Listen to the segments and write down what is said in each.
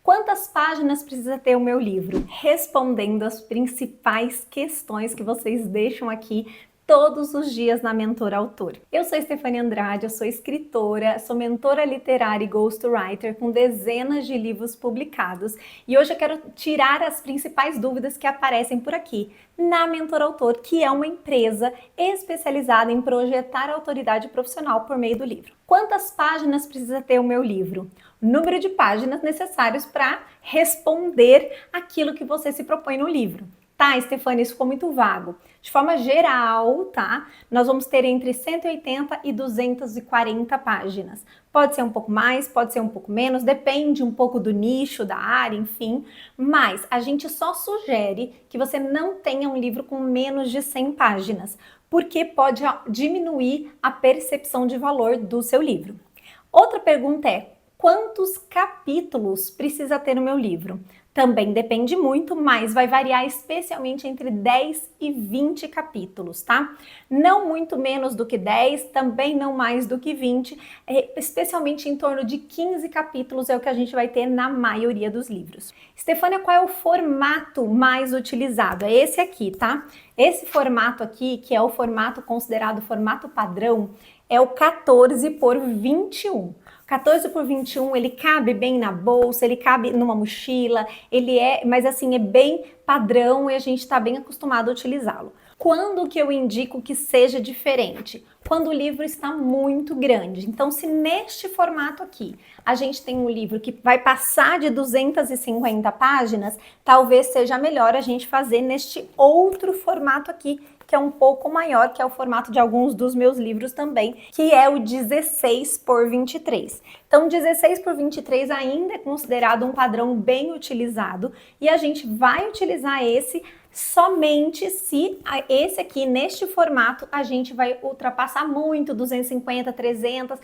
Quantas páginas precisa ter o meu livro? Respondendo as principais questões que vocês deixam aqui todos os dias na Mentora Autor. Eu sou Stefania Andrade, eu sou escritora, sou mentora literária e ghostwriter com dezenas de livros publicados e hoje eu quero tirar as principais dúvidas que aparecem por aqui na Mentora Autor, que é uma empresa especializada em projetar a autoridade profissional por meio do livro. Quantas páginas precisa ter o meu livro? Número de páginas necessários para responder aquilo que você se propõe no livro. Tá, Stefania, isso ficou muito vago. De forma geral, tá? Nós vamos ter entre 180 e 240 páginas. Pode ser um pouco mais, pode ser um pouco menos, depende um pouco do nicho, da área, enfim. Mas a gente só sugere que você não tenha um livro com menos de 100 páginas, porque pode diminuir a percepção de valor do seu livro. Outra pergunta é: quantos capítulos precisa ter no meu livro? Também depende muito, mas vai variar especialmente entre 10 e 20 capítulos, tá? Não muito menos do que 10, também não mais do que 20, especialmente em torno de 15 capítulos é o que a gente vai ter na maioria dos livros. Stefania, qual é o formato mais utilizado? É esse aqui, tá? Esse formato aqui, que é o formato considerado formato padrão, é o 14 por 21. 14 por 21, ele cabe bem na bolsa, ele cabe numa mochila, mas assim, é bem padrão e a gente está bem acostumado a utilizá-lo. Quando que eu indico que seja diferente? Quando o livro está muito grande. Então, se neste formato aqui, a gente tem um livro que vai passar de 250 páginas, talvez seja melhor a gente fazer neste outro formato aqui, que é um pouco maior, que é o formato de alguns dos meus livros também, que é o 16 por 23. Então, 16 por 23 ainda é considerado um padrão bem utilizado e a gente vai utilizar esse somente se esse aqui, neste formato, a gente vai ultrapassar muito, 250, 300,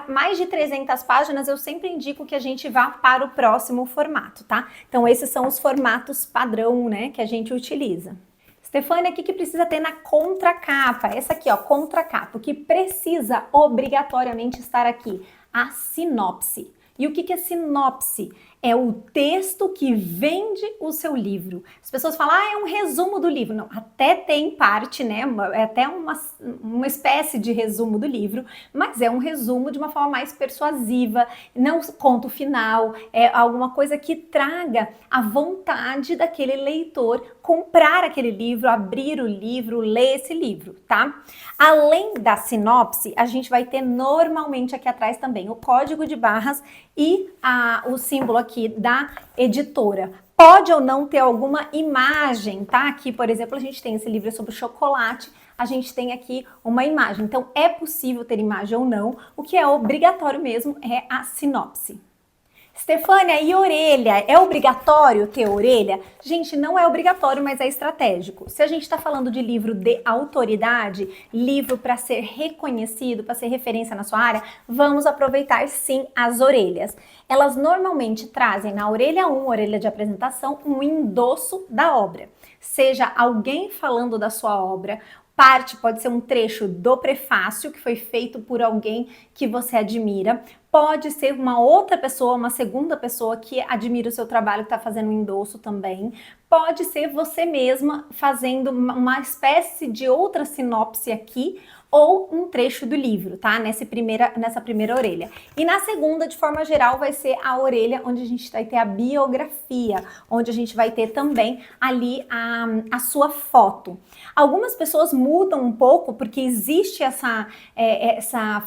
mais de 300 páginas, eu sempre indico que a gente vá para o próximo formato, tá? Então, esses são os formatos padrão, né, que a gente utiliza. Stefania, o que precisa ter na contracapa? Essa aqui, ó, contracapa. O que precisa obrigatoriamente estar aqui? A sinopse. E o que é sinopse? É o texto que vende o seu livro. As pessoas falam, é um resumo do livro. Não, até tem parte, né? É até uma espécie de resumo do livro, mas é um resumo de uma forma mais persuasiva, não conta o final, é alguma coisa que traga a vontade daquele leitor comprar aquele livro, abrir o livro, ler esse livro, tá? Além da sinopse, a gente vai ter normalmente aqui atrás também o código de barras e o símbolo aqui da editora. Pode ou não ter alguma imagem, tá? Aqui, por exemplo, a gente tem esse livro sobre chocolate, a gente tem aqui uma imagem. Então, é possível ter imagem ou não, o que é obrigatório mesmo é a sinopse. Stefania, e orelha? É obrigatório ter orelha? Gente, não é obrigatório, mas é estratégico. Se a gente está falando de livro de autoridade, livro para ser reconhecido, para ser referência na sua área, vamos aproveitar sim as orelhas. Elas normalmente trazem na orelha 1, orelha de apresentação, um endosso da obra. Seja alguém falando da sua obra, pode ser um trecho do prefácio que foi feito por alguém que você admira, pode ser uma outra pessoa, uma segunda pessoa que admira o seu trabalho, que está fazendo um endosso também, pode ser você mesma fazendo uma espécie de outra sinopse aqui, ou um trecho do livro, tá? Nessa primeira orelha. E na segunda, de forma geral, vai ser a orelha onde a gente vai ter a biografia, onde a gente vai ter também ali a sua foto. Algumas pessoas mudam um pouco porque existe essa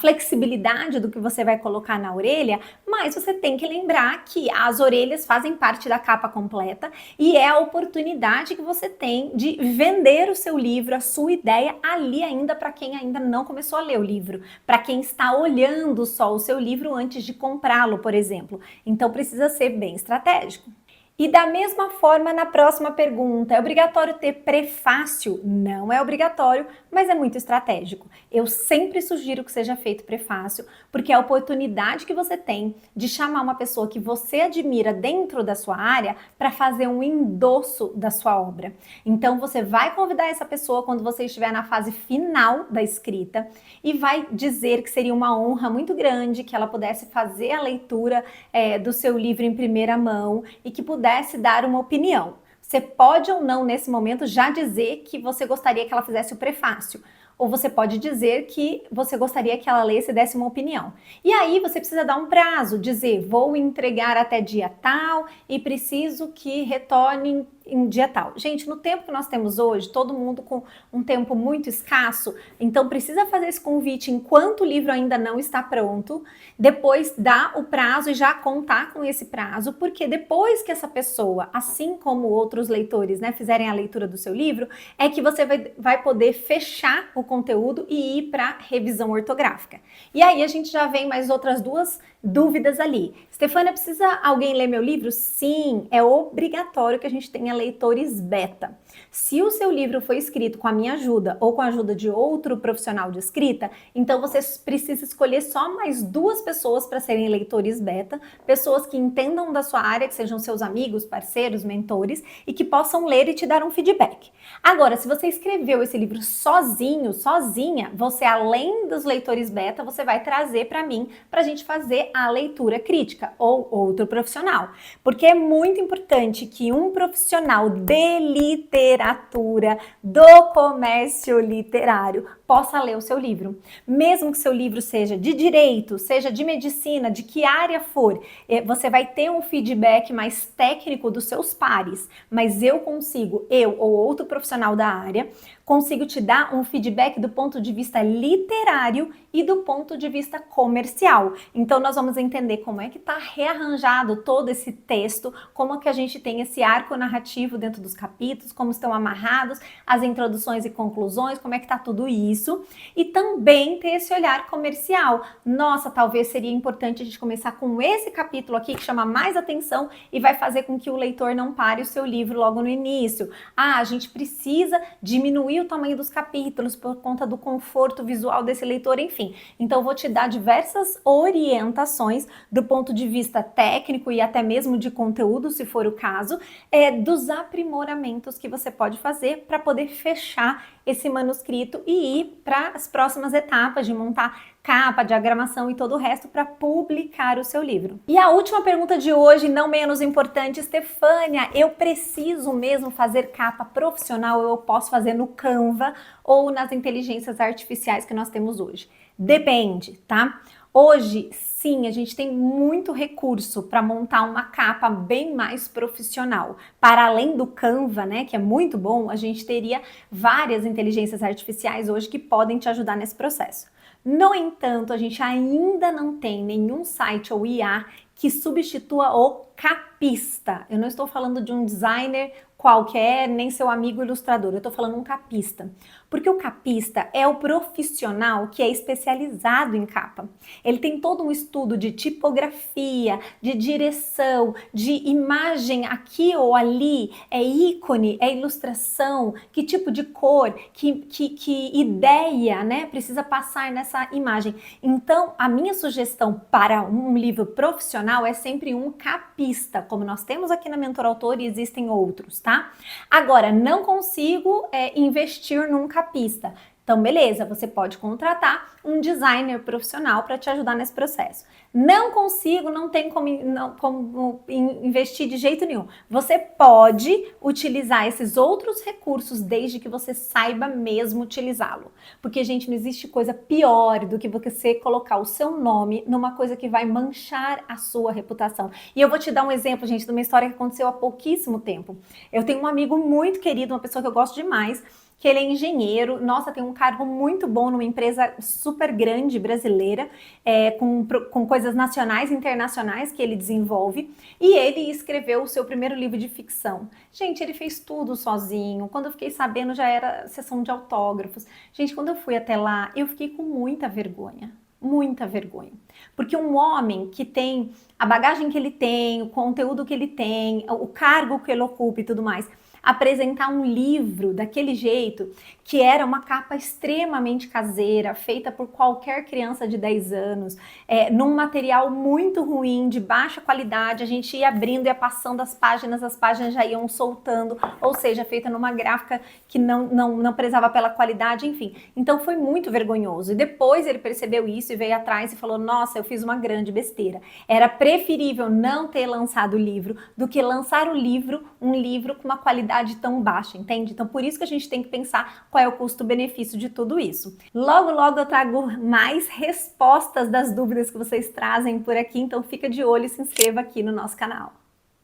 flexibilidade do que você vai colocar na orelha, mas você tem que lembrar que as orelhas fazem parte da capa completa e é a oportunidade que você tem de vender o seu livro, a sua ideia ali ainda para quem ainda não começou a ler o livro, para quem está olhando só o seu livro antes de comprá-lo, por exemplo. Então precisa ser bem estratégico. E da mesma forma, na próxima pergunta, é obrigatório ter prefácio? Não é obrigatório, mas é muito estratégico. Eu sempre sugiro que seja feito prefácio, porque é a oportunidade que você tem de chamar uma pessoa que você admira dentro da sua área para fazer um endosso da sua obra. Então você vai convidar essa pessoa quando você estiver na fase final da escrita e vai dizer que seria uma honra muito grande que ela pudesse fazer a leitura do seu livro em primeira mão e que pudesse dar uma opinião. Você pode ou não, nesse momento, já dizer que você gostaria que ela fizesse o prefácio. Ou você pode dizer que você gostaria que ela lesse e desse uma opinião. E aí você precisa dar um prazo, dizer, vou entregar até dia tal e preciso que retorne em dia tal. Gente, no tempo que nós temos hoje, todo mundo com um tempo muito escasso, então precisa fazer esse convite enquanto o livro ainda não está pronto, depois dar o prazo e já contar com esse prazo, porque depois que essa pessoa, assim como outros leitores, né, fizerem a leitura do seu livro, é que você vai poder fechar o conteúdo e ir para revisão ortográfica. E aí a gente já vem mais outras duas dúvidas ali. Stefânia, precisa alguém ler meu livro? Sim, é obrigatório que a gente tenha leitores beta. Se o seu livro foi escrito com a minha ajuda ou com a ajuda de outro profissional de escrita, então você precisa escolher só mais 2 pessoas para serem leitores beta, pessoas que entendam da sua área, que sejam seus amigos, parceiros, mentores e que possam ler e te dar um feedback. Agora, se você escreveu esse livro sozinho, sozinha, você além dos leitores beta, você vai trazer para mim para a gente fazer a leitura crítica ou outro profissional. Porque é muito importante que um profissional de literatura, do comércio literário, possa ler o seu livro. Mesmo que seu livro seja de direito, seja de medicina, de que área for, você vai ter um feedback mais técnico dos seus pares, mas eu ou outro profissional da área, consigo te dar um feedback do ponto de vista literário e do ponto de vista comercial. Então nós vamos entender como é que está rearranjado todo esse texto, como é que a gente tem esse arco narrativo dentro dos capítulos, como estão amarrados as introduções e conclusões, como é que está tudo isso. E também ter esse olhar comercial. Nossa, talvez seria importante a gente começar com esse capítulo aqui que chama mais atenção e vai fazer com que o leitor não pare o seu livro logo no início. Ah, a gente precisa diminuir o tamanho dos capítulos por conta do conforto visual desse leitor, enfim. Então eu vou te dar diversas orientações do ponto de vista técnico e até mesmo de conteúdo, se for o caso, dos aprimoramentos que você pode fazer para poder fechar esse manuscrito e ir para as próximas etapas de montar capa, diagramação e todo o resto para publicar o seu livro. E a última pergunta de hoje, não menos importante, Stefânia, eu preciso mesmo fazer capa profissional ou eu posso fazer no Canva ou nas inteligências artificiais que nós temos hoje? Depende, tá? Hoje, sim, a gente tem muito recurso para montar uma capa bem mais profissional. Para além do Canva, né, que é muito bom, a gente teria várias inteligências artificiais hoje que podem te ajudar nesse processo. No entanto, a gente ainda não tem nenhum site ou IA que substitua o capista. Eu não estou falando de um designer qualquer, nem seu amigo ilustrador, eu estou falando um capista. Porque o capista é o profissional que é especializado em capa. Ele tem todo um estudo de tipografia, de direção, de imagem aqui ou ali, é ícone, é ilustração, que tipo de cor, que ideia, né, precisa passar nessa imagem. Então, a minha sugestão para um livro profissional é sempre um capista, como nós temos aqui na Mentor Autor e existem outros, tá? Agora, não consigo investir num capista. Então, beleza, você pode contratar um designer profissional para te ajudar nesse processo. Não consigo, não tem como investir de jeito nenhum. Você pode utilizar esses outros recursos desde que você saiba mesmo utilizá-lo. Porque, gente, não existe coisa pior do que você colocar o seu nome numa coisa que vai manchar a sua reputação. E eu vou te dar um exemplo, gente, de uma história que aconteceu há pouquíssimo tempo. Eu tenho um amigo muito querido, uma pessoa que eu gosto demais, que ele é engenheiro, nossa, tem um cargo muito bom numa empresa super grande brasileira, com coisas nacionais e internacionais que ele desenvolve, e ele escreveu o seu primeiro livro de ficção. Gente, ele fez tudo sozinho, quando eu fiquei sabendo já era sessão de autógrafos. Gente, quando eu fui até lá, eu fiquei com muita vergonha. Muita vergonha. Porque um homem que tem a bagagem que ele tem, o conteúdo que ele tem, o cargo que ele ocupa e tudo mais, apresentar um livro daquele jeito, que era uma capa extremamente caseira, feita por qualquer criança de 10 anos, num material muito ruim, de baixa qualidade, a gente ia abrindo, ia passando as páginas já iam soltando, ou seja, feita numa gráfica que não prezava pela qualidade, enfim. Então foi muito vergonhoso. E depois ele percebeu isso e veio atrás e falou, nossa, eu fiz uma grande besteira. Era preferível não ter lançado o livro do que lançar um livro com uma qualidade tão baixa, entende? Então por isso que a gente tem que pensar qual é o custo-benefício de tudo isso. Logo, logo eu trago mais respostas das dúvidas que vocês trazem por aqui, então fica de olho e se inscreva aqui no nosso canal.